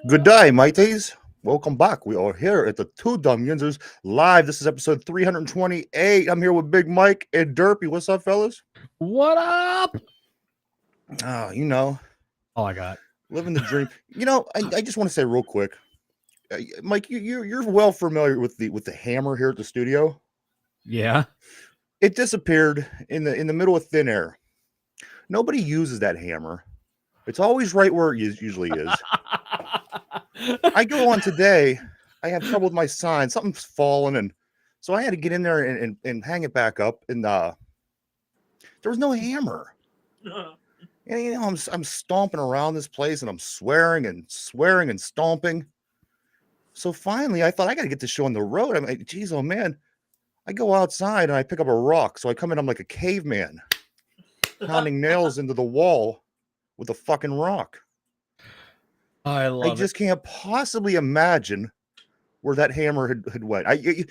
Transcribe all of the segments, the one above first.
Good day, mateys. Welcome back. We are here at the Two Dumb Yinzers live. This is episode 328. I'm here with Big Mike and Derpy. What's up, fellas? What up? Oh, you know, All I got. living the dream. I just want to say real quick, Mike, you're well familiar with the hammer here at the studio. Yeah. It disappeared in the middle of thin air. Nobody uses that hammer. It's always right where it usually is. I go on today. I have trouble with my sign. Something's fallen, and so I had to get in there and hang it back up. And there was no hammer. And I'm stomping around this place, and I'm swearing and stomping. So finally, I thought I got to get this show on the road. I'm like, geez, oh man! I go outside and I pick up a rock. So I come in. I'm like a caveman, pounding nails into the wall with a fucking rock. I just can't possibly imagine where that hammer had went. And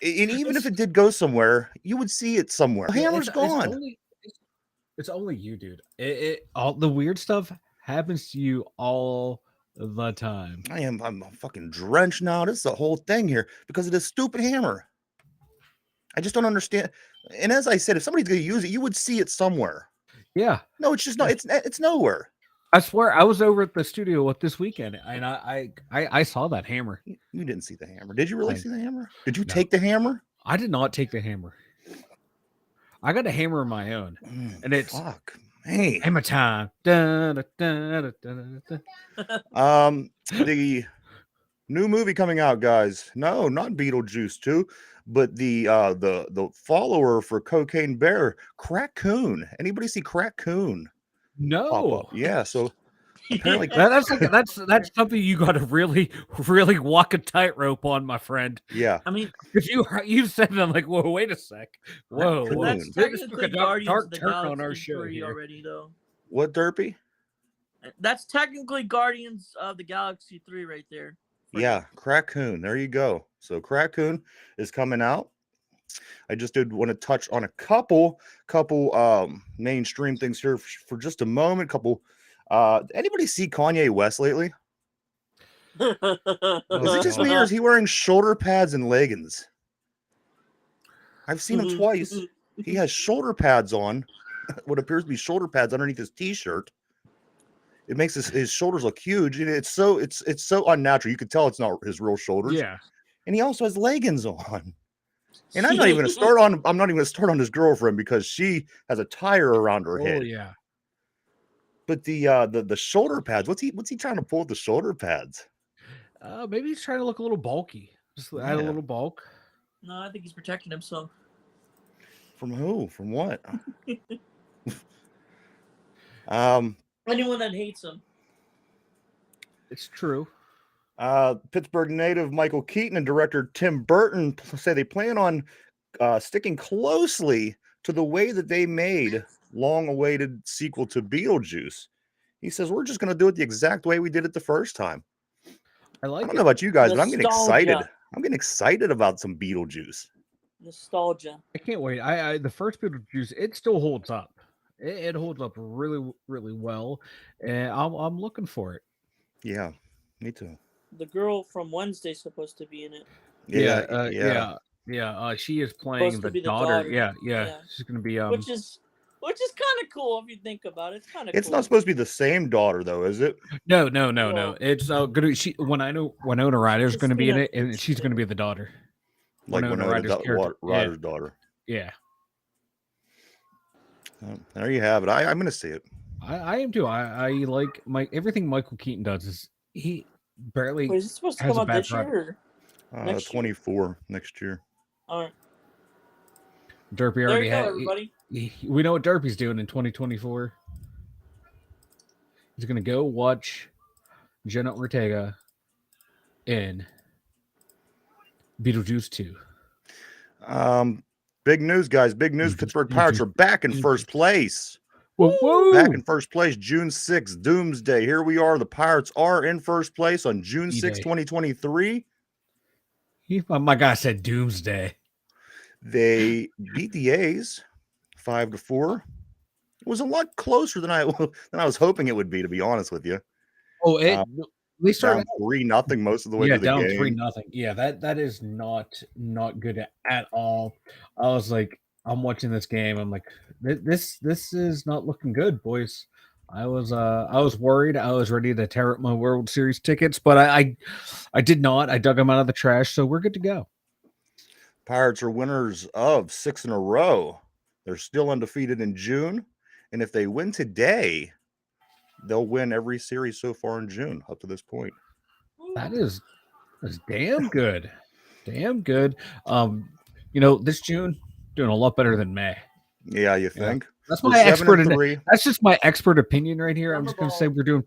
even if it did go somewhere, you would see it somewhere. The hammer's gone. It's only you, dude. All the weird stuff happens to you all the time. I'm fucking drenched now. This is the whole thing here because of this stupid hammer. I just don't understand. And as I said, if somebody's gonna use it, you would see it somewhere. Yeah. No, it's just not. It's nowhere. I swear, I was over at the studio this weekend, and I saw that hammer. You didn't see the hammer. Did you really see the hammer? Did you take the hammer? I did not take the hammer. I got a hammer of my own, and it's hey, hammer time. Da, da, da, da, da, da. The new movie coming out, guys. No, not Beetlejuice 2, but the follower for Cocaine Bear, Crack Coon. Anybody see Crack Coon? No. Yeah, so apparently that's something you got to really walk a tightrope on, my friend. Yeah, I mean, if you said it, I'm like, whoa, wait a sec, whoa, that's technically Guardians of the on our Galaxy show 3 here. already, though. What, Derpy? That's technically Guardians of the Galaxy 3 right there. Yeah, Crack Coon. There you go. So Crack Coon is coming out. I just did want to touch on a couple mainstream things here for just a moment. Anybody see Kanye West lately? Is it just me, or is he wearing shoulder pads and leggings? I've seen him twice. He has shoulder pads on, what appears to be shoulder pads underneath his t-shirt. It makes his shoulders look huge, and it's so unnatural. You could tell it's not his real shoulders. Yeah, and he also has leggings on. And I'm not even going to start on his girlfriend because she has a tire around her head. Oh yeah. But the shoulder pads, what's he trying to pull with the shoulder pads? Maybe he's trying to look a little bulky. Just add a little bulk. No, I think he's protecting himself. From who? From what? Anyone that hates him. It's true. Pittsburgh native Michael Keaton and director Tim Burton say they plan on sticking closely to the way that they made long-awaited sequel to Beetlejuice. He says, we're just going to do it the exact way we did it the first time. I don't know about you guys, but I'm getting excited. I'm getting excited about some Beetlejuice. Nostalgia. I can't wait. The first Beetlejuice, it still holds up. It holds up really, really well, and I'm looking for it. Yeah, me too. The girl from Wednesday's supposed to be in it. Yeah. She is playing the daughter. Yeah. She's gonna be which is kind of cool if you think about it. It's kind of. It's not supposed to be the same daughter though, is it? No. It's gonna be Winona Ryder's gonna be in it, and she's gonna be the daughter. Like Winona Ryder's daughter. Yeah. There you have it. I'm gonna see it. I am too. I like everything Michael Keaton does is he barely. Wait, is it supposed to come out this year? 24 next year. All right. Derpy already had. Everybody. We know what Derpy's doing in 2024. He's gonna go watch Jenna Ortega in Beetlejuice 2. Big news, guys. Big news. Pittsburgh Pirates are back in first place. Woo! Back in first place, June 6th, Doomsday. Here we are. The Pirates are in first place on June 6th, 2023. My guy said Doomsday. They beat the A's 5-4 It was a lot closer than I was hoping it would be, to be honest with you. Oh, they started Down 3-0 most of the way through the down game. 3-0. Yeah, that is not good at all. I was like, I'm watching this game. I'm like, this is not looking good, boys. I was worried. I was ready to tear up my World Series tickets, but I did not. I dug them out of the trash, so we're good to go. Pirates are winners of 6 in a row. They're still undefeated in June, and if they win today, they'll win every series so far in June up to this point. That's damn good. Damn good. This June doing a lot better than May. Yeah, you think? That's We're my expert. 7-3. That's just my expert opinion right here. I'm just going to say we're doing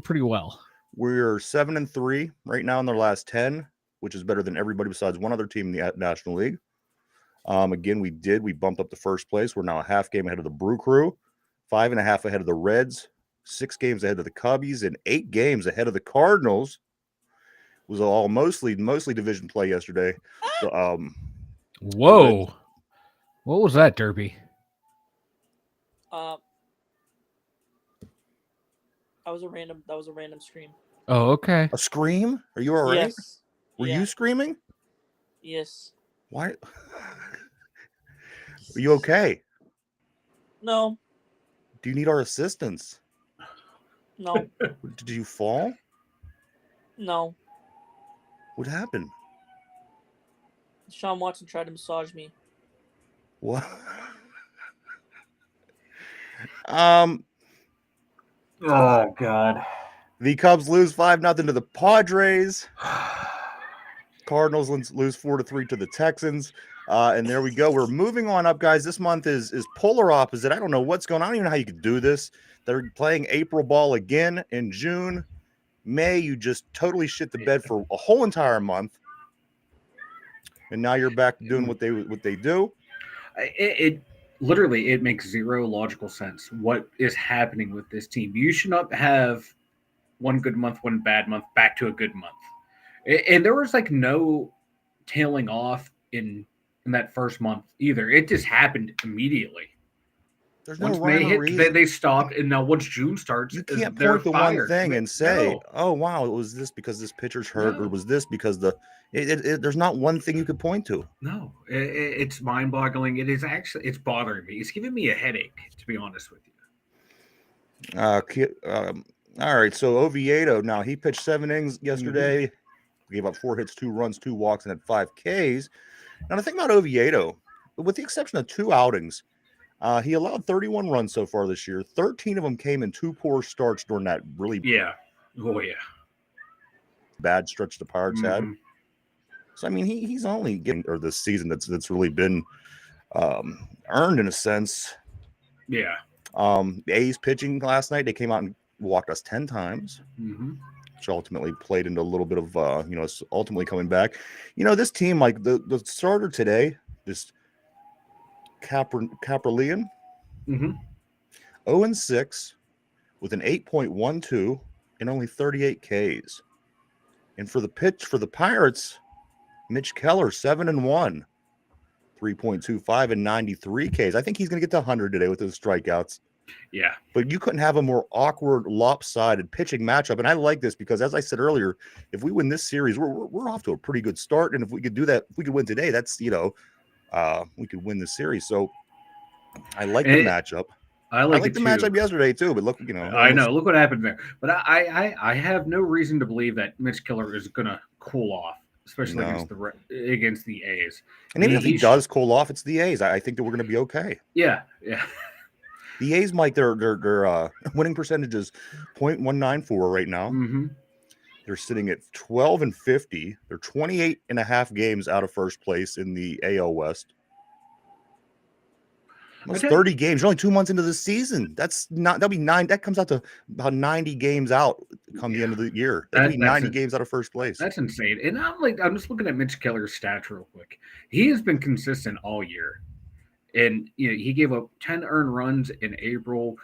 pretty well. We're 7-3 right now in their last 10, which is better than everybody besides one other team in the National League. Again, we bumped up to first place. We're now a half game ahead of the Brew Crew, 5.5 ahead of the Reds, 6 games ahead of the Cubbies, and 8 games ahead of the Cardinals. It was all mostly division play yesterday. So, whoa, what was that, Derby? That was a random scream. Oh, okay. a scream? Are you all right? Yes. Were Yeah. you screaming? Yes. Why? Are you okay? No. Do you need our assistance? No. Did you fall? No. What happened? Sean Watson tried to massage me. What? Oh God. The Cubs lose 5-0 to the Padres. Cardinals lose 4-3 to the Texans. And there we go. We're moving on up, guys. This month is polar opposite. I don't know what's going on. I don't even know how you could do this. They're playing April ball again in June. May, you just totally shit the bed for a whole entire month. And now you're back to doing what they do. It literally, it makes zero logical sense. What is happening with this team? You should not have one good month, one bad month, back to a good month. And there was like no tailing off in that first month either. It just happened immediately. There's Once no May rhyme or hit, reason. they stopped, and now once June starts, You can't they're point to fired. one thing and say, No. "Oh wow, it was this because this pitcher's hurt, or No. was this because there's not one thing you could point to." No, it's mind-boggling. It's bothering me. It's giving me a headache, to be honest with you. All right, so Oviedo, now he pitched 7 innings yesterday, gave up 4 hits, 2 runs, 2 walks, and had 5 Ks. Now the thing about Oviedo, with the exception of 2 outings, he allowed 31 runs so far this year. 13 of them came in 2 poor starts during that really bad stretch the Pirates had. So I mean, he's only getting this season that's really been earned in a sense. Yeah. The A's pitching last night, they came out and walked us 10 times, which ultimately played into a little bit of ultimately coming back. This team, like the starter today, just Caprilian, 0-6 with an 8.12 and only 38 Ks. And for the Pirates, Mitch Keller, 7-1, 3.25 and 93 Ks. I think he's going to get to 100 today with those strikeouts. Yeah. But you couldn't have a more awkward, lopsided pitching matchup. And I like this because, as I said earlier, if we win this series, we're off to a pretty good start. And if we could do that, if we could win today, that's, we could win the series. So I like the matchup. I like the matchup yesterday too, but look, I know. Look what happened there. But I have no reason to believe that Mitch Keller is going to cool off, especially against the A's. And even if he does cool off, it's the A's. I think that we're going to be okay. Yeah. The A's, Mike, their winning percentage is .194 right now. They're sitting at 12-50. They're 28 and a half games out of first place in the AL West. That's 30 games. You're only 2 months into the season. That'll be 9. That comes out to about 90 games out come the end of the year. That'd be 90 games out of first place. That's insane. And I'm just looking at Mitch Keller's stats real quick. He has been consistent all year. And he gave up 10 earned runs in April.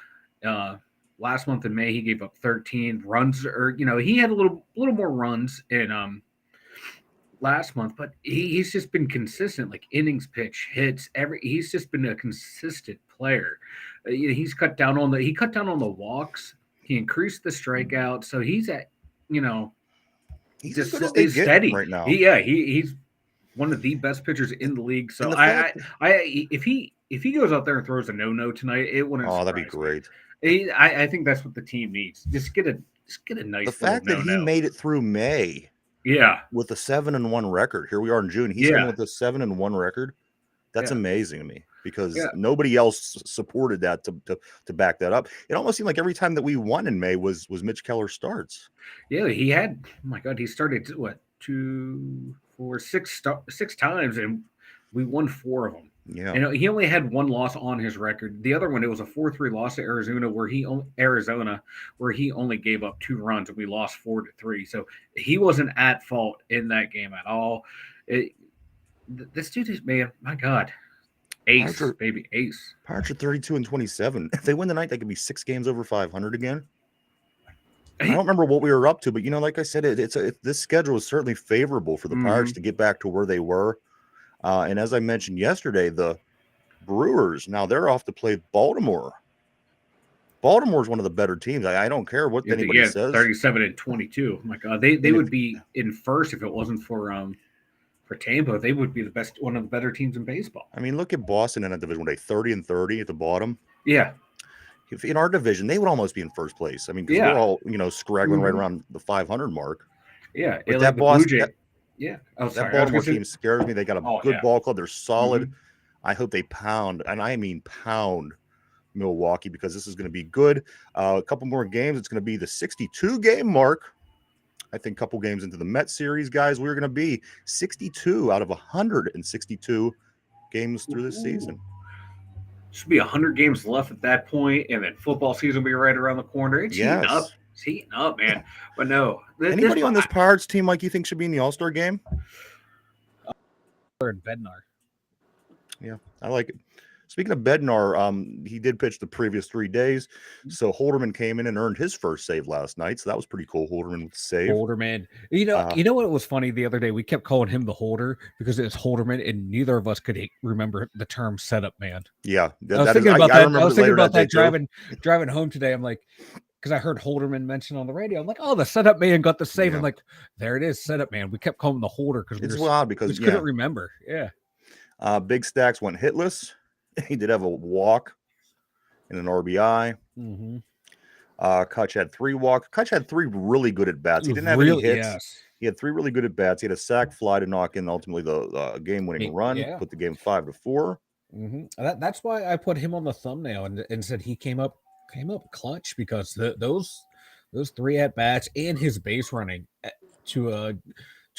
Last month in May, he gave up 13 runs. Or he had a little more runs in last month, but he's just been consistent, like innings pitch, hits. He's just been a consistent player. He's cut down on the walks. He increased the strikeout, so he's at He's just as good as they get steady right now. He's one of the best pitchers in the league. So And the fact- if he goes out there and throws a no tonight, it wouldn't. Oh, that'd be surprise great. me. I think that's what the team needs. Just get a nice. The fact that he made it through May, with a 7-1 record. Here we are in June. He's coming with a 7-1 record. That's amazing to me because nobody else supported that to back that up. It almost seemed like every time that we won in May was Mitch Keller starts. Yeah, he had. Oh my God, he started 2, 4, 6 times, and we won 4 of them. Yeah, and he only had 1 loss on his record. The other one, it was a 4-3 loss to Arizona, where he only gave up 2 runs, and we lost 4-3. So he wasn't at fault in that game at all. This dude is, man, my God, ace, baby, ace. Pirates are 32-27. If they win tonight, they could be 6 games over 500 again. I don't remember what we were up to, but like I said, this schedule is certainly favorable for the Pirates to get back to where they were. And as I mentioned yesterday, the Brewers, now they're off to play Baltimore. Baltimore's one of the better teams. I don't care what anybody says. 37-22. Oh my God, they would be in first if it wasn't for Tampa. They would be one of the better teams in baseball. I mean, look at Boston in that division. 30-30 at the bottom. Yeah. If in our division, they would almost be in first place. I mean, because we're all scraggling right around the 500 mark. Yeah, but that Boston, that Baltimore team scares me. They got a good ball club. They're solid. I hope they pound, and I mean pound, Milwaukee, because this is going to be good. A couple more games. It's going to be the 62 game mark. I think a couple games into the Mets series, guys, we're going to be 62 out of 162 games through this season. Should be 100 games left at that point, and then football season will be right around the corner. It's heating up. It's heating up, man. But no. Anybody on this Pirates team, Mike, you think should be in the All-Star game? And Bednar. Yeah, I like it. Speaking of Bednar, he did pitch the previous 3 days. So Holderman came in and earned his first save last night. So that was pretty cool. Holderman with the save. Holderman. You know what was funny the other day? We kept calling him the holder because it's Holderman, and neither of us could remember the term setup man. Yeah. I was thinking about that driving home today. I'm like, because I heard Holderman mentioned on the radio. I'm like, oh, the setup man got the save. I'm like, there it is, setup man. We kept calling him the holder because we couldn't remember. Yeah. Big Stacks went hitless. He did have a walk and an RBI. Kutch had 3 walks. Kutch had 3 really good at bats. He didn't have any hits. Yes. He had 3 really good at bats. He had a sack fly to knock in ultimately the game-winning run. Put the game 5-4. That's why I put him on the thumbnail and said he came up clutch because those 3 at bats and his base running to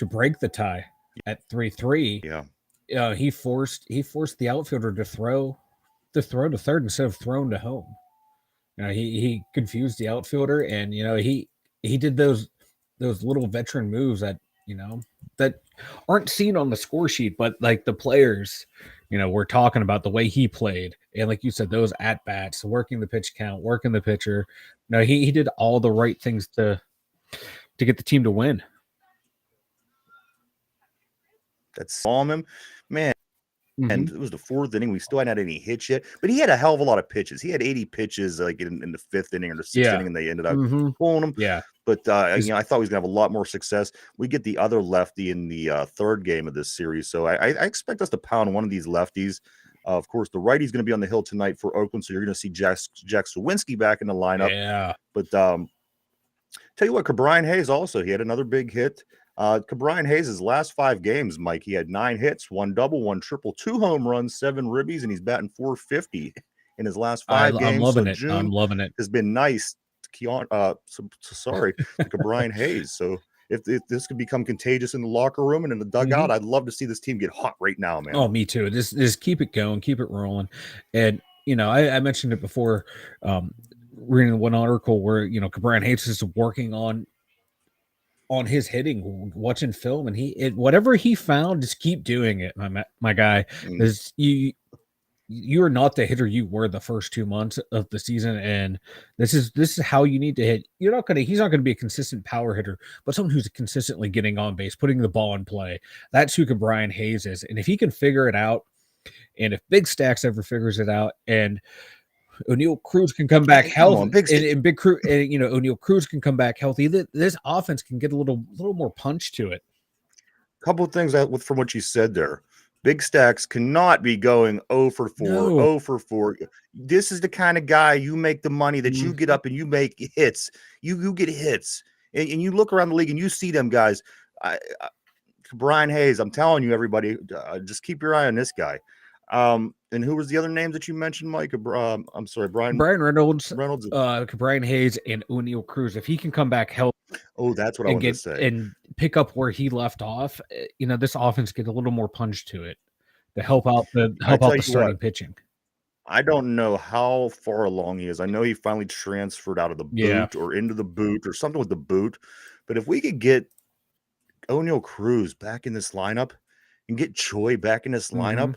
break the tie at 3-3. Yeah. He forced the outfielder to throw to third instead of throwing to home. He confused the outfielder, and he did those little veteran moves that that aren't seen on the score sheet, but like the players, we're talking about the way he played, and like you said, those at bats, working the pitch count, working the pitcher. He did all the right things to get the team to win. That's on him, man. And it was the 4th inning. We still hadn't had any hits yet, but he had a hell of a lot of pitches. He had 80 pitches like in the 5th inning or the 6th inning, and they ended up pulling him. Yeah. But I thought he was gonna have a lot more success. We get the other lefty in the 3rd game of this series, so I expect us to pound one of these lefties. Of course, the righty's going to be on the hill tonight for Oakland, so you're going to see Jack Sawinski back in the lineup. Yeah. But tell you what, Cabrian Hayes also, he had another big hit. Cabrian Hayes' last 5 games, Mike, he had 9 hits, 1 double, 1 triple, 2 home runs, 7 ribbies, and he's batting .450 in his last 5 games. I'm loving it. June I'm loving it. Has been nice to Cabrian Hayes. So if this could become contagious in the locker room and in the dugout, I'd love to see this team get hot right now, man. Oh, me too. Just keep it going, keep it rolling. And I mentioned it before, reading one article where Cabrian Hayes is working on his hitting, watching film, and whatever he found, just keep doing it, my guy. Because you are not the hitter you were the first 2 months of the season, and this is how you need to hit. He's not gonna be a consistent power hitter, but someone who's consistently getting on base, putting the ball in play. That's who Cabrian Hayes is, and if he can figure it out, and if Big Stacks ever figures it out, and O'Neal Cruz can come back Come healthy, on, Big St- and Big Cruz, and O'Neal Cruz can come back healthy. This offense can get a little more punch to it. Couple of things from what you said there. Big Stacks cannot be going 0 for 4, No. 0 for 4. This is the kind of guy you make the money that you get up and you make hits. You get hits. And you look around the league and you see them guys. Brian Hayes, I'm telling you, everybody, just keep your eye on this guy. And who was the other names that you mentioned, Mike? I'm sorry, Brian Reynolds, Reynolds. Brian Hayes, and O'Neal Cruz. If he can come back healthy, Oh, that's what I wanted to say. And pick up where he left off, this offense get a little more punch to it to help out the starting pitching. I don't know how far along he is. I know he finally transferred out of the boot or into the boot or something with the boot. But if we could get O'Neal Cruz back in this lineup and get Choi back in this lineup,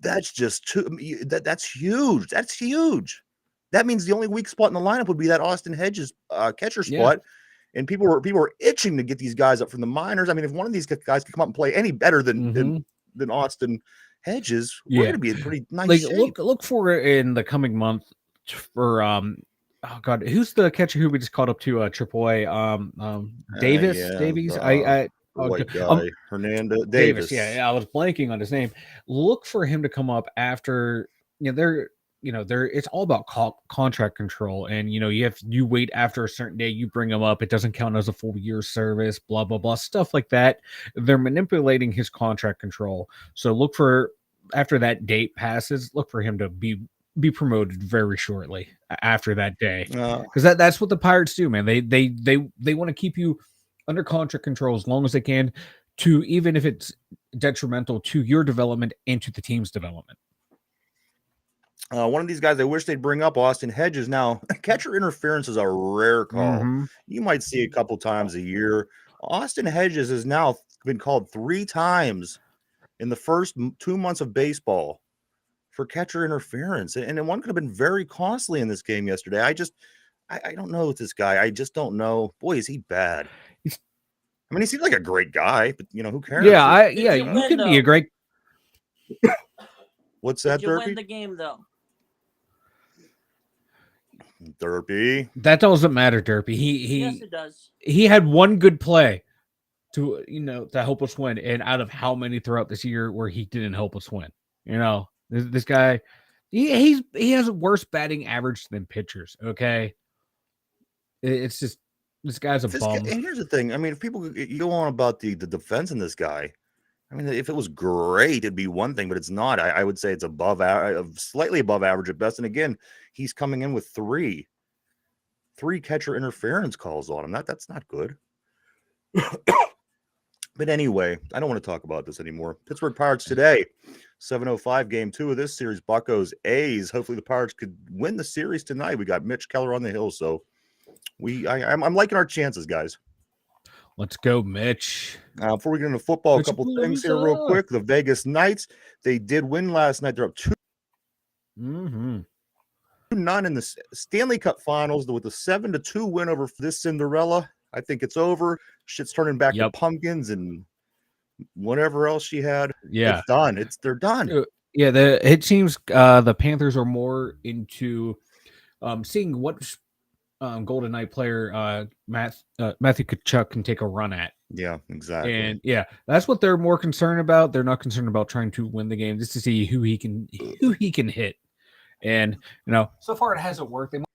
that's just that's huge. That's huge. That means the only weak spot in the lineup would be that Austin Hedges catcher spot. And people were itching to get these guys up from the minors. I mean, if one of these guys could come up and play any better than Austin Hedges, we're going to be in pretty nice shape. Look for it in the coming month for oh god, who's the catcher who we just called up to AAA? Davies. White guy, Hernandez Davis. Yeah, I was blanking on his name. Look for him to come up after it's all about contract control, and you wait after a certain day, you bring him up, it doesn't count as a full year service, blah blah blah, stuff like that. They're manipulating his contract control. So look for, after that date passes, look for him to be promoted very shortly after that day, because that's what the Pirates do, man. They want to keep you under contract control as long as they can, to even if it's detrimental to your development and to the team's development. One of these guys I wish they'd bring up, Austin Hedges. Now, catcher interference is a rare call. You might see a couple times a year. Austin Hedges has now been called 3 times in the first 2 months of baseball for catcher interference. And one could have been very costly in this game yesterday. I don't know with this guy. I just don't know. Boy, is he bad. I mean, he seems like a great guy, but who cares? You could be a great. What's that, Did you Derpy? win the game, though? Derpy. That doesn't matter, Derpy. Yes, it does. He had one good play to help us win, and out of how many throughout this year where he didn't help us win? This guy, he has a worse batting average than pitchers. Okay, it's just, this guy's a bum. And here's the thing. I mean, if people go on about the defense in this guy, I mean, if it was great, it'd be one thing, but it's not. I would say it's slightly above average at best. And again, he's coming in with three catcher interference calls on him. That's not good. But anyway, I don't want to talk about this anymore. Pittsburgh Pirates today, 7:05, game 2 of this series. Buccos A's. Hopefully the Pirates could win the series tonight. We got Mitch Keller on the hill, so I'm liking our chances, guys. Let's go, Mitch. Before we get into football, a couple things here real quick. The Vegas Knights, they did win last night. They're up 2-0 in the Stanley Cup Finals with a 7-2 win over this Cinderella. I think it's over. Shit's turning back to pumpkins and whatever else she had. Yeah, it's done. They're done. Yeah, it seems the Panthers are more into seeing what Golden Knight player Matthew Tkachuk can take a run at. Yeah, exactly. And that's what they're more concerned about. They're not concerned about trying to win the game, just to see who he can hit. And so far it hasn't worked. They might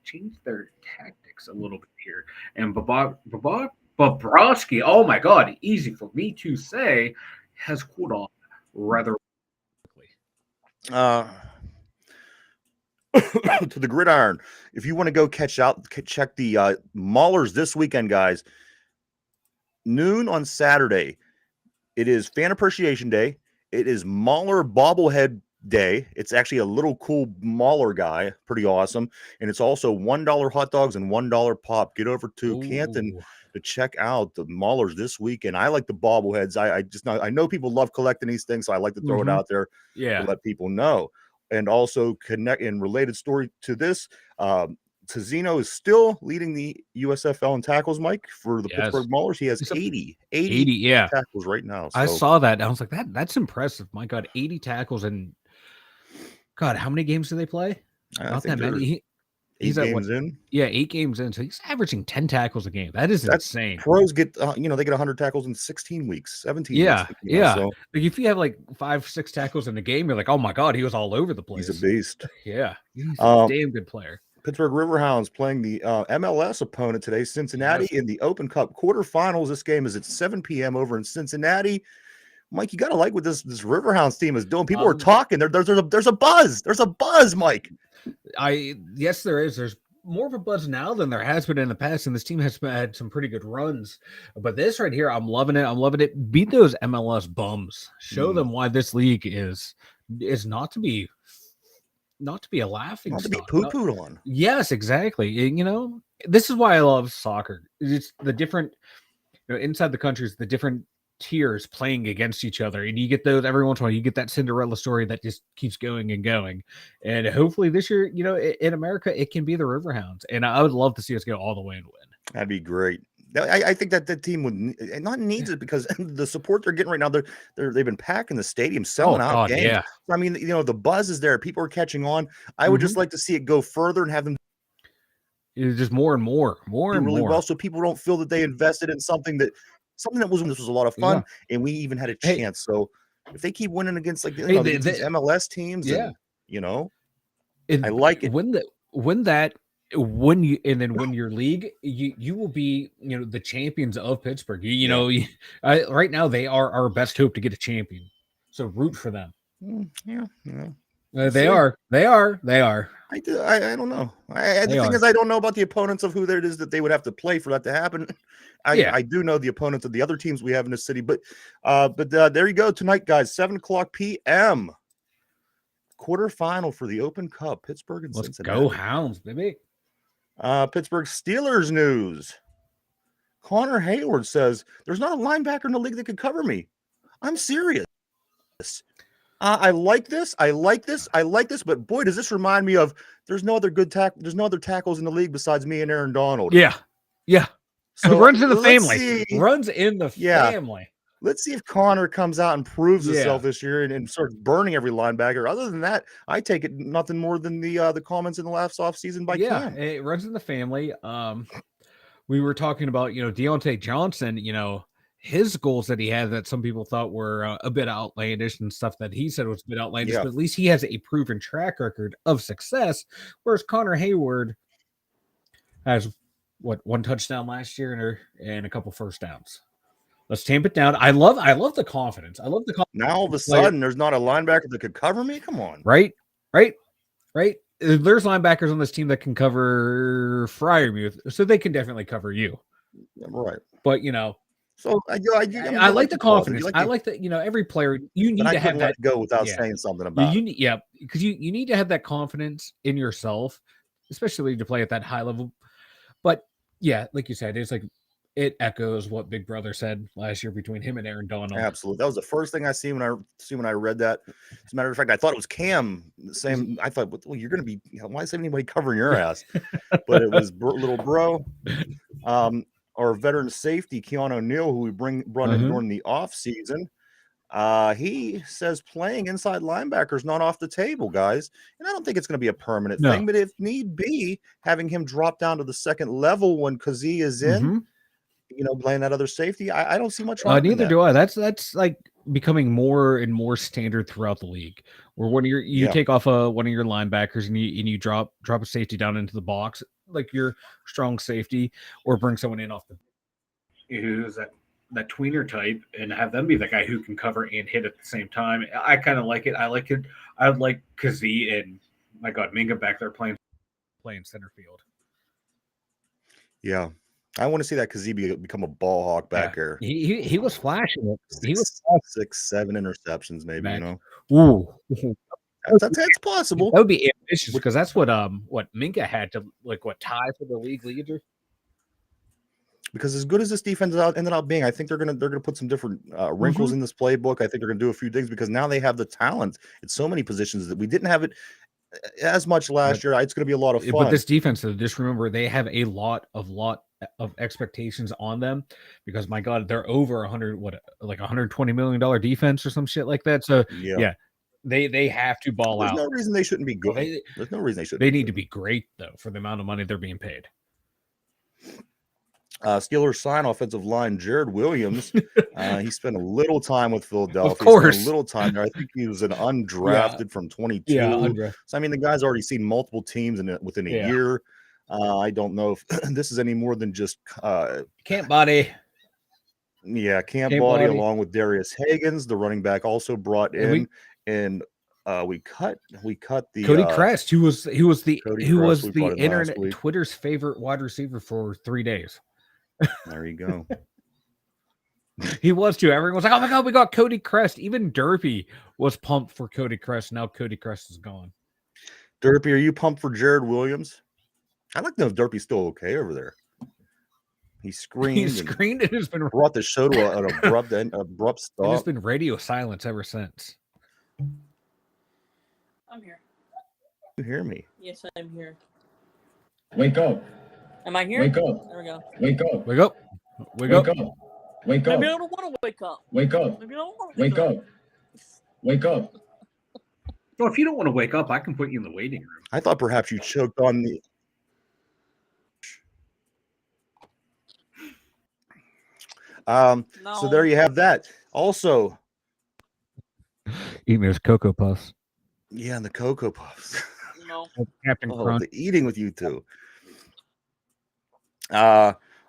change their tactics a little bit here. And Bobrovsky, oh my God, easy for me to say, has cooled off rather quickly. To the gridiron. If you want to go check the Maulers this weekend, guys. Noon on Saturday. It is Fan Appreciation Day. It is Mauler Bobblehead Day. It's actually a little cool Mauler guy, pretty awesome. And it's also $1 hot dogs and $1 pop. Get over to Canton to check out the Maulers this weekend. I like the bobbleheads. I know people love collecting these things, so I like to throw it out there to let people know. And also connect in related story to this, Tazzino is still leading the USFL in tackles, Mike, for the Pittsburgh Maulers. He has 80 tackles right now. So. I saw that. I was like, that's impressive. My God, 80 tackles. And God, how many games do they play? I Not think that they're many. He's 8 at what? games in. Yeah, 8 games in. So he's averaging 10 tackles a game. That is That's insane. pros get they get 100 tackles in 16 weeks, 17 Yeah, weeks. yeah. So Like if you have like 5, 6 tackles in a game, you're like, oh my God, he was all over the place. he's a beast. Yeah, he's a damn good player. Pittsburgh Riverhounds playing the MLS opponent today, Cincinnati, in the Open Cup quarterfinals. This game is at 7 p.m. over in Cincinnati. Mike, you gotta like what this Riverhounds team is doing. People are talking. There's a buzz. There's a buzz, Mike. Yes, there is. There's more of a buzz now than there has been in the past, and this team has had some pretty good runs. But this right here, I'm loving it. I'm loving it. Beat those MLS bums. Show them why this league is not to be a laughing Not to be stock. poo-pooed on. Yes, exactly. You know, this is why I love soccer. It's the different, inside the countries, the different tiers playing against each other, and you get those every once in a while. You get that Cinderella story that just keeps going and going. And hopefully this year, in America, it can be the Riverhounds, and I would love to see us go all the way and win. That'd be great. I think that the team would not needs it because the support they're getting right now, they've been packing the stadium, selling out games. Yeah. I mean, the buzz is there. People are catching on. I would just like to see it go further and have them It's just more and more really well, so people don't feel that they invested in something that was a lot of fun, and we even had a chance. So if they keep winning against these MLS teams, I like it. When you win your league, you will be the champions of Pittsburgh. Right now they are our best hope to get a champion. So root for them. They are. I don't know. The thing is, I don't know about the opponents of who it is that they would have to play for that to happen. I do know the opponents of the other teams we have in the city, but there you go tonight, guys. 7:00 p.m. quarterfinal for the Open Cup, Pittsburgh and Cincinnati. Let's go Hounds, baby. Pittsburgh Steelers news. Connor Hayward says there's not a linebacker in the league that could cover me. I'm serious. I like this. But boy, does this remind me of there's no other tackles in the league besides me and Aaron Donald. Yeah. So runs in the family. Runs in the family. Let's see if Connor comes out and proves himself this year and starts burning every linebacker. Other than that, I take it nothing more than the comments in the last offseason by Cam. It runs in the family. We were talking about Deontay Johnson. His goals that he had that some people thought were a bit outlandish and stuff that he said was a bit outlandish, but at least he has a proven track record of success. Whereas Connor Hayward has one touchdown last year and a couple first downs. Let's tamp it down. I love the confidence. Now all of a sudden there's not a linebacker that could cover me. Come on. Right. There's linebackers on this team that can cover Freiermuth, so they can definitely cover you. Right. But so I like the confidence. I like that. Every player you need to have that go without saying something about it. Because you need to have that confidence in yourself, especially to play at that high level. But like you said, it's like it echoes what Big Brother said last year between him and Aaron Donald. Absolutely, that was the first thing I see when I read that. As a matter of fact, I thought it was Cam. Same. I thought, well, you're going to be. Why is anybody covering your ass? But it was little bro. Our veteran safety, Keanu O'Neal, who we brought in during the offseason. He says playing inside linebacker is not off the table, guys. And I don't think it's going to be a permanent thing, but if need be, having him drop down to the second level when Kazee is in, playing that other safety, I don't see much. Neither do I. That's like becoming more and more standard throughout the league. Where when you take off one of your linebackers and you drop a safety down into the box, like your strong safety, or bring someone in off the who's that tweener type and have them be the guy who can cover and hit at the same time. I kind of like it. I like it. I would like Kazee and my God, Minga back there playing center field. Yeah. I want to see that Kazee become a ball hawk back there. He was flashing it. He was 6-7 interceptions, maybe. Ooh. That's possible. That would be ambitious because that's what Minka had to tie for the league leader. Because as good as this defense ended up being, I think they're gonna put some different wrinkles in this playbook. I think they're gonna do a few things because now they have the talent in so many positions that we didn't have it as much last year. It's gonna be a lot of fun. But this defense, though, just remember they have a lot of expectations on them because my God, they're over $120 million defense or some shit like that. So yeah, They have to ball There's out. no reason they shouldn't be good. There's no reason they shouldn't. They need to be great though for the amount of money they're being paid. Steelers sign offensive line Jared Williams. He spent a little time with Philadelphia. Of course. He spent a little time there. I think he was an undrafted from 22. Yeah, undrafted. So I mean, the guy's already seen multiple teams within a year. I don't know if this is any more than just camp body. Yeah, camp body along with Darius Higgins, the running back, also brought in, and we cut the Cody Crest, who was the internet Twitter's favorite wide receiver for 3 days. There you go. He was too. Everyone was like, "Oh my god, we got Cody Crest." Even Derpy was pumped for Cody Crest. Now Cody Crest is gone. Derpy, are you pumped for Jared Williams? I'd like to know if Derpy's still okay over there. He screamed and has been brought the show to an abrupt stop. There's been radio silence ever since. I'm here. You hear me? Yes, I'm here. Wake up. Am I here? Wake up. There we go. Wake up. Wake up. Wake up. Wake up. Maybe I don't want to wake up. Wake up. Maybe I don't want to Wake up. Wake up. Well, if you don't want to wake up, I can put you in the waiting room. I thought perhaps you choked on the. No. So there you have that. Also, eating those Cocoa Puffs. Yeah, and the Cocoa Puffs. No. Captain Crunch. The eating with you two.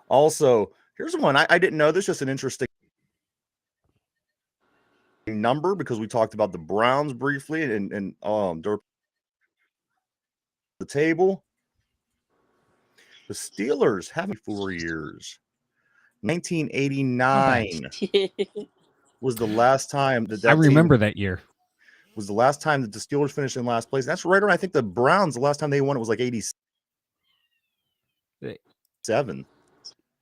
Also, here's one I didn't know. This is just an interesting number because we talked about the Browns briefly and the table. The Steelers have 4 years. 1989 was the last time that I remember that year. Was the last time that the Steelers finished in last place. That's right around, I think the Browns, the last time they won it was like 87.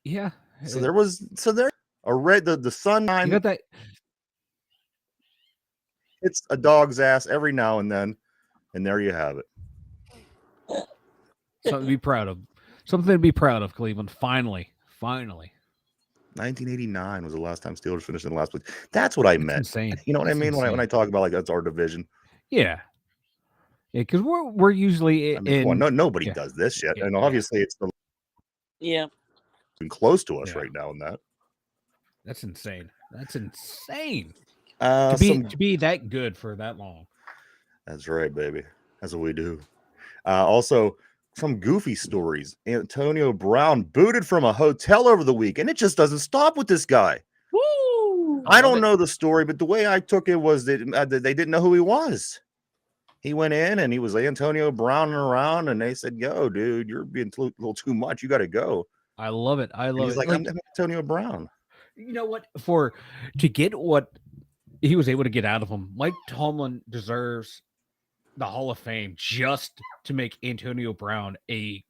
Yeah. So there the sun time. You got that. It's a dog's ass every now and then, and there you have it. Something to be proud of. Something to be proud of, Cleveland. Finally. 1989 was the last time Steelers finished in last place. That's what I meant. Insane. You know what I mean when I talk about like that's our division. Yeah. Yeah, because we're usually nobody does this shit, and obviously it's close to us right now in that. That's insane. That's insane. To be that good for that long. That's right, baby. That's what we do. Also, some goofy stories. Antonio Brown booted from a hotel over the week, and it just doesn't stop with this guy. Woo! I don't know the story, but the way I took it was that they didn't know who he was. He went in and he was Antonio Brown around, and they said, "Yo, dude, you're being a little too much. You got to go." I love it. He's like, "I'm Antonio Brown." You know what? To get what he was able to get out of him, Mike Tomlin deserves the Hall of Fame just to make Antonio Brown a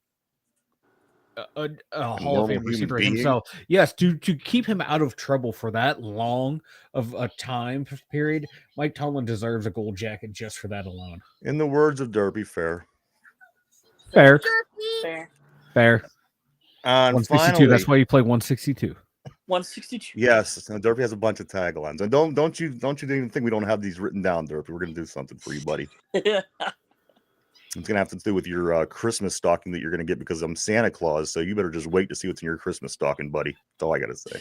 Hall of Fame receiver himself. Yes, to keep him out of trouble for that long of a time period, Mike Tomlin deserves a gold jacket just for that alone. In the words of Derpy, fair. 162. Finally, that's why you play 162. 162. Yes, Derpy has a bunch of taglines, and don't you even think we don't have these written down, Derpy? We're gonna do something for you, buddy. It's gonna have to do with your Christmas stocking that you're gonna get because I'm Santa Claus. So you better just wait to see what's in your Christmas stocking, buddy. That's all I gotta say.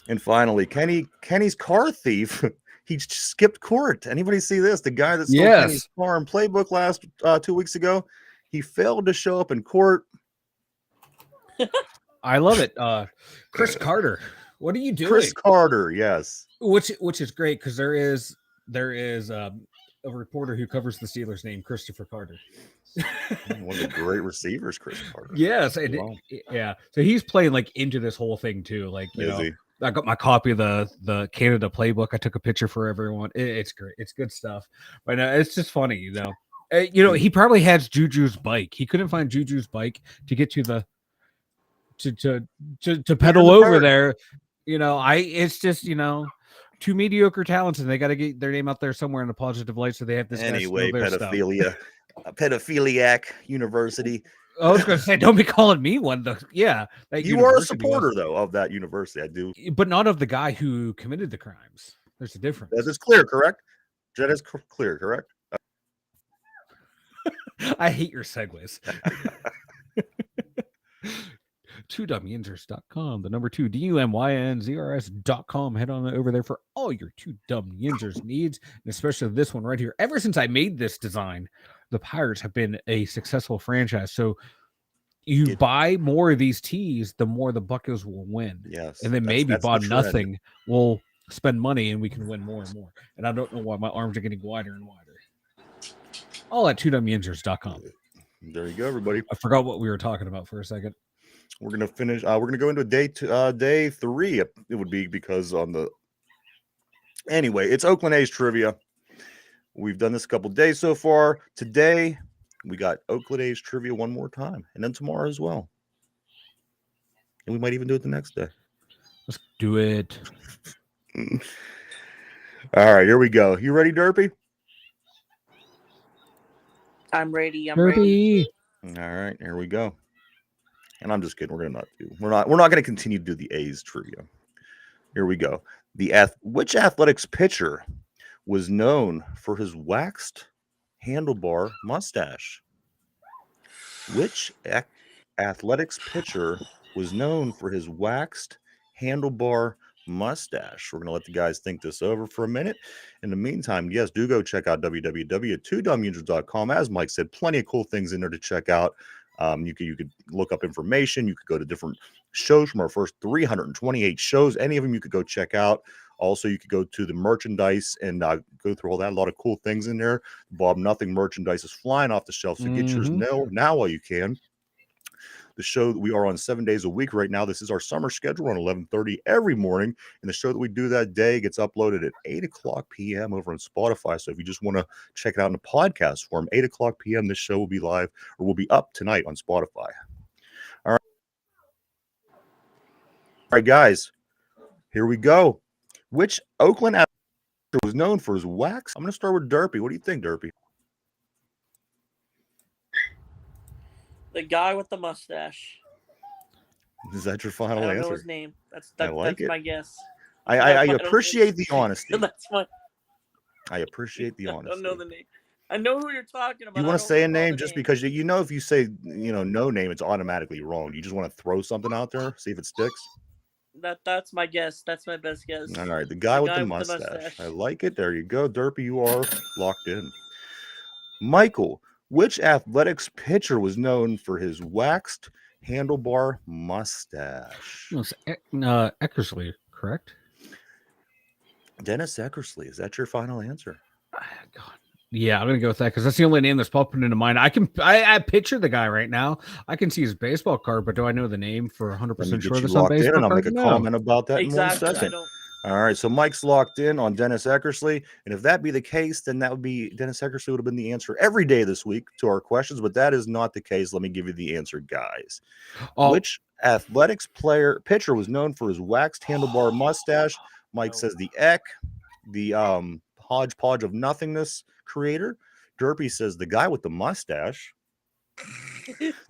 And finally, Kenny's car thief. He skipped court. Anybody see this? The guy that stole Kenny's car and playbook last 2 weeks ago. He failed to show up in court. I love it. Chris Carter, what are you doing? Chris Carter, yes. Which is great because there is a reporter who covers the Steelers named Christopher Carter. One of the great receivers, Chris Carter. Yes, yeah. So he's playing like into this whole thing too. Like I got my copy of the Canada playbook. I took a picture for everyone. It's great. It's good stuff. But it's just funny, he probably has Juju's bike. He couldn't find Juju's bike to get to the to pedal over there. It's just two mediocre talents, and they got to get their name out there somewhere in a positive light. So they have this anyway. Pedophilia, Pedophiliac University. I was going to say, don't be calling me one though. Yeah, you are a supporter though of that university. I do, but not of the guy who committed the crimes. There's a difference. That is clear, correct? That is clear, correct? I hate your segues. 2dumbyinzers.com, the number 2 DUMYNZRS.com. Head on over there for all your 2 Dumb Yinzers needs, and especially this one right here. Ever since I made this design, the Pirates have been a successful franchise. So you buy more of these tees, the more the Buccos will win. Yes. And then maybe that's Bob the trend. Nothing will spend money and we can win more and more. And I don't know why my arms are getting wider and wider. All at 2dumbyinzers.com. There you go, everybody. I forgot what we were talking about for a second. We're gonna finish. We're gonna go into day 3. It would be because on the. Anyway, it's Oakland A's trivia. We've done this a couple days so far. Today, we got Oakland A's trivia one more time, and then tomorrow as well. And we might even do it the next day. Let's do it. All right, here we go. You ready, Derpy? I'm ready. I'm ready. Derby. All right, here we go. And I'm just kidding. We're not going to continue to do the A's trivia. Here we go. Which athletics pitcher was known for his waxed handlebar mustache? Which athletics pitcher was known for his waxed handlebar mustache? We're going to let the guys think this over for a minute. In the meantime, yes, do go check out www.2dumbyinzers.com. As Mike said, plenty of cool things in there to check out. You could look up information. You could go to different shows from our first 328 shows. Any of them you could go check out. Also, you could go to the merchandise and go through all that. A lot of cool things in there. Bob Nothing merchandise is flying off the shelf, so get yours now while you can. The show that we are on 7 days a week right now. This is our summer schedule on 11:30 every morning. And the show that we do that day gets uploaded at 8 o'clock p.m. over on Spotify. So if you just want to check it out in the podcast form, 8 o'clock p.m., this show will be live or will be up tonight on Spotify. All right. All right, guys, here we go. Which Oakland actor was known for his wax? I'm going to start with Derpy. What do you think, Derpy? The guy with the mustache. Is that your I final don't know answer? his name. That's like it. my guess. I appreciate the honesty. That's my. I appreciate the I honesty. don't know the name. I know who you're talking about. You want to say a name just because you know if you say no name, it's automatically wrong. You just want to throw something out there, see if it sticks. That's my guess. That's my best guess. All right, the guy with the mustache. I like it. There you go, Derpy. You are locked in. Michael, which athletics pitcher was known for his waxed handlebar mustache? No, it's Eckersley, correct? Dennis Eckersley. Is that your final answer? God. Yeah, I'm gonna go with that because that's the only name that's popping into mind. I picture the guy right now. I can see his baseball card, but do I know the name for 100% sure that's on baseball and I'll card? make a comment about that in 1 second. All right, so Mike's locked in on Dennis Eckersley, and if that be the case, then that would be Dennis Eckersley would have been the answer every day this week to our questions, but that is not the case. Let me give you the answer, guys. Which athletics pitcher was known for his waxed handlebar mustache? Mike says the hodgepodge of nothingness creator. Derpy says the guy with the mustache.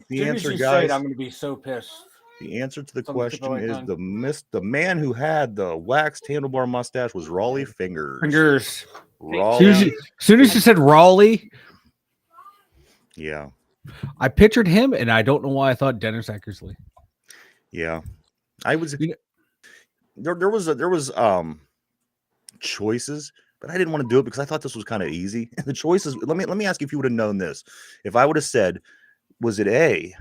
The answer, guys, I'm going to be so pissed. The answer to the question is the man who had the waxed handlebar mustache was Raleigh Fingers. As soon as you said Raleigh, yeah, I pictured him, and I don't know why I thought Dennis Eckersley. Yeah, I was. There was choices, but I didn't want to do it because I thought this was kind of easy. The choices. Let me ask you if you would have known this. If I would have said, was it A,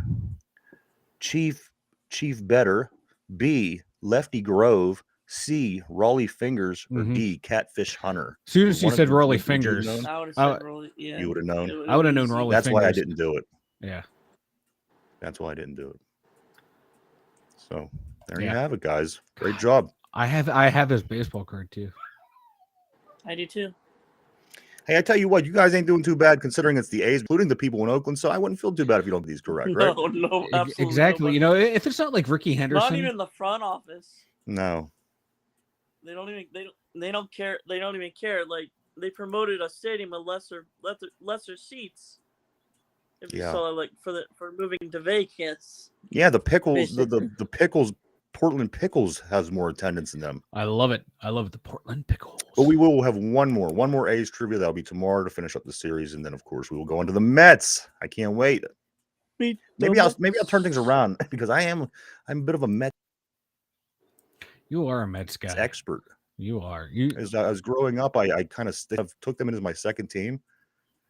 Chief Better, B, Lefty Grove, C, Raleigh Fingers, or D, Catfish Hunter? As soon as you said Raleigh Fingers, I would have said Raleigh. Yeah, you would have known. I would have known Raleigh That's Fingers. why I didn't do it. Yeah, that's why I didn't do it. So there you have it, guys. Great job. I have his baseball card too. I do too. Hey, I tell you what, you guys ain't doing too bad considering it's the A's, including the people in Oakland. So I wouldn't feel too bad if you don't get these correct, right? No, absolutely. Exactly. You know, if it's not like Ricky Henderson, not even the front office. No. They don't care. They don't even care. Like they promoted a stadium with lesser seats. If you saw, like for moving to Vegas. Yeah, the Pickles, the Pickles, Portland Pickles has more attendance than them. I love it. I love the Portland Pickles. But we will have one more A's trivia. That'll be tomorrow to finish up the series, and then of course we will go into the Mets. I can't wait. Maybe I'll turn things around because I'm a bit of a Mets You are a Mets guy. expert. You are. As I was growing up, I kind of took them as my second team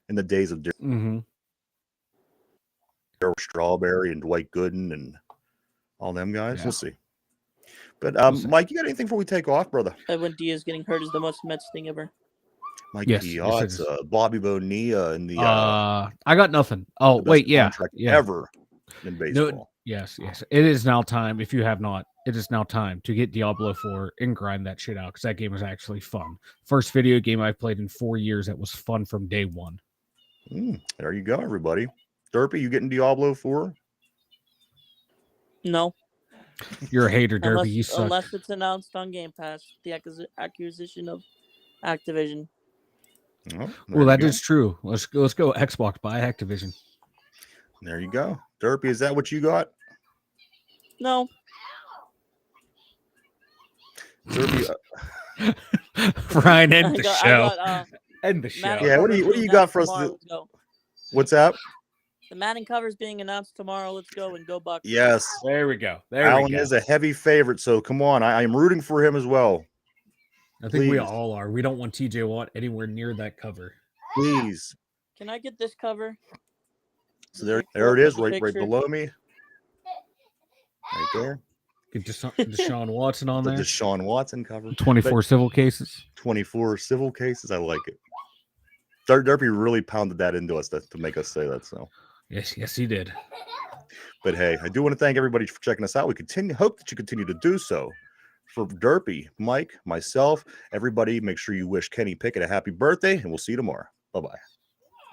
in the days of Mm-hmm. Darryl Strawberry and Dwight Gooden and all them guys. Yeah. We'll see. But We'll see. Mike, you got anything before we take off, brother? Edwin Diaz getting hurt is the most Mets thing ever. Mike Yes, Piazza, yes, it Bobby Bonilla, and the I got nothing. Oh, the best wait, yeah. contract Yeah. ever in baseball. Yes. It is now time. If you have not, it is now time to get Diablo 4 and grind that shit out because that game is actually fun. First video game I've played in 4 years that was fun from day one. There you go, everybody. Derpy, you getting Diablo 4? No, You're a hater, Derby. You suck. unless it's announced on Game Pass, the acquisition of Activision. Oh, Well, that is true. Let's go. Xbox buy Activision. There you go. Derpy, is that what you got? No, Derpy, Ryan, end the show. I got, End the show. Madden Yeah, what do cover's you being got for us announced to- tomorrow. Let's go. what's that? The Madden cover's being announced tomorrow. Let's go and go Bucks. Yes. There we go. Alan is a heavy favorite, so come on. I am rooting for him as well. I think we please. all are. We don't want TJ Watt anywhere near that cover. Please. Can I get this cover? So there it is, The right picture. below me. Right there. Get Deshaun Watson on The there. Deshaun Watson cover. 24 civil cases. 24 civil cases. I like it. Derpy really pounded that into us to make us say that. So, Yes, he did. but hey, I do want to thank everybody for checking us out. We hope that you continue to do so. For Derpy, Mike, myself, everybody, make sure you wish Kenny Pickett a happy birthday, and we'll see you tomorrow. Bye-bye.